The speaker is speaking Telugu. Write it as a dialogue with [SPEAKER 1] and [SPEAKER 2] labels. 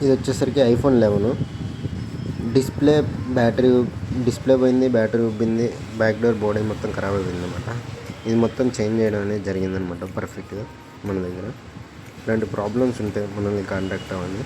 [SPEAKER 1] ఇది వచ్చేసరికి ఐఫోన్ 11. డిస్ప్లే బ్యాటరీ డిస్ప్లే పోయింది, బ్యాటరీ ఉబ్బింది, బ్యాక్ డోర్ బోర్డ్ మొత్తం ఖరాబ్ అయిపోయింది అనమాట. ఇది మొత్తం చేంజ్ చేయడం అనేది జరిగిందనమాట పర్ఫెక్ట్గా మన దగ్గర. ఇలాంటి ప్రాబ్లమ్స్ ఉంటే మనల్ని కాంటాక్ట్ అవ్వండి.